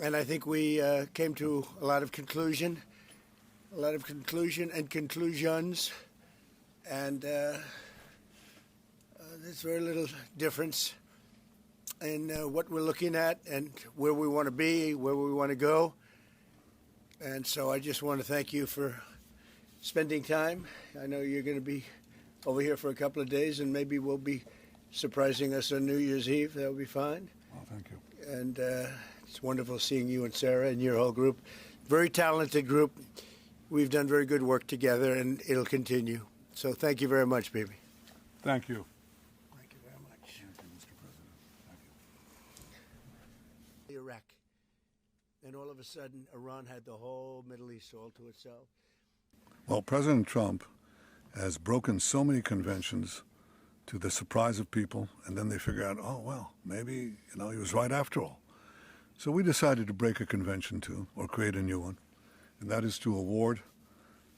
And I think we came to a lot of conclusion and conclusions, and there's very little difference in what we're looking at and where we want to be, where we want to go. And so I just want to thank you for spending time. I know you're going to be over here for a couple of days, and maybe we'll be surprising us on New Year's Eve. That'll be fine. Well, thank you. And it's wonderful seeing you and Sarah and your whole group. Very talented group. We've done very good work together, and it'll continue. So thank you very much, baby. Thank you. Thank you very much. Thank you, Mr. President. Thank you. Iraq. And all of a sudden, Iran had the whole Middle East all to itself. Well, President Trump has broken so many conventions to the surprise of people, and then they figure out, oh, well, maybe, he was right after all. So we decided to break a convention too, or create a new one, and that is to award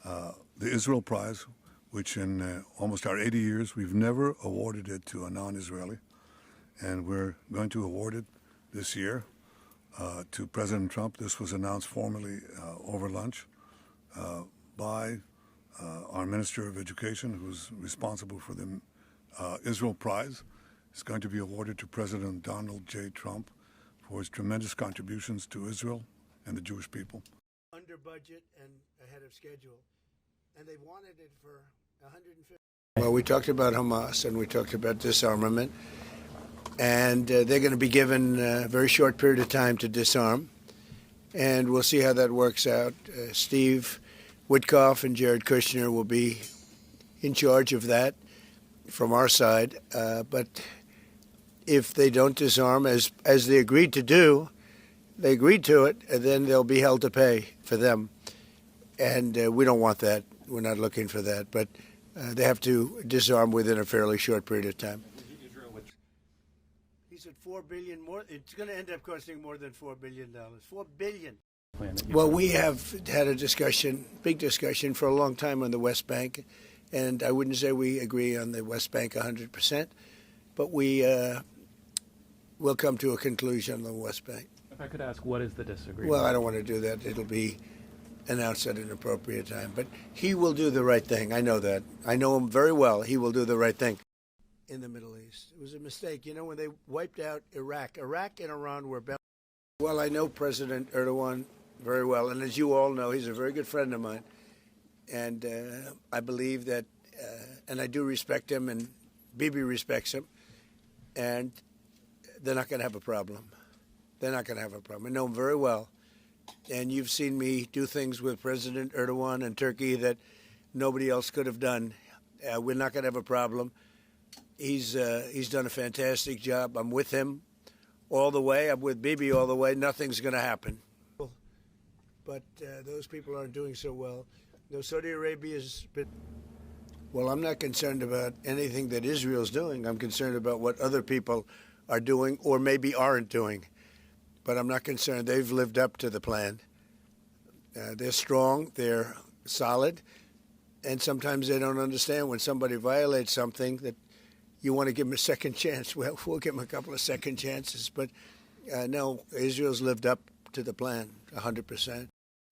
the Israel Prize, which in almost our 80 years, we've never awarded it to a non-Israeli, and we're going to award it this year to President Trump. This was announced formally over lunch by our Minister of Education, who's responsible for the Israel Prize. It's going to be awarded to President Donald J. Trump for his tremendous contributions to Israel and the Jewish people. Under budget and ahead of schedule. And they wanted it for 150. Well, we talked about Hamas and we talked about disarmament. And they're going to be given a very short period of time to disarm. And we'll see how that works out. Steve Witkoff and Jared Kushner will be in charge of that from our side. But if they don't disarm, as they agreed to do, they agreed to it, and then they'll be held to pay for them. And we don't want that. We're not looking for that. But they have to disarm within a fairly short period of time. He said $4 billion more. It's going to end up costing more than $4 billion. $4 billion. Well, we have had a discussion, big discussion, for a long time on the West Bank. And I wouldn't say we agree on the West Bank 100%, but we will come to a conclusion on the West Bank. If I could ask, what is the disagreement? Well, I don't want to do that. It'll be announced at an appropriate time. But he will do the right thing. I know that. I know him very well. He will do the right thing in the Middle East. It was a mistake. When they wiped out Iraq and Iran were bound. Well, I know President Erdogan very well. And as you all know, he's a very good friend of mine. And I believe that, and I do respect him, and Bibi respects him, and they're not going to have a problem. They're not going to have a problem. I know him very well. And you've seen me do things with President Erdogan and Turkey that nobody else could have done. We're not going to have a problem. He's done a fantastic job. I'm with him all the way. I'm with Bibi all the way. Nothing's going to happen. But those people aren't doing so well. No, Saudi Arabia's been. Well, I'm not concerned about anything that Israel's doing. I'm concerned about what other people are doing or maybe aren't doing. But I'm not concerned. They've lived up to the plan. They're strong. They're solid. And sometimes they don't understand when somebody violates something that you want to give them a second chance. Well, we'll give them a couple of second chances. But no, Israel's lived up to the plan 100%.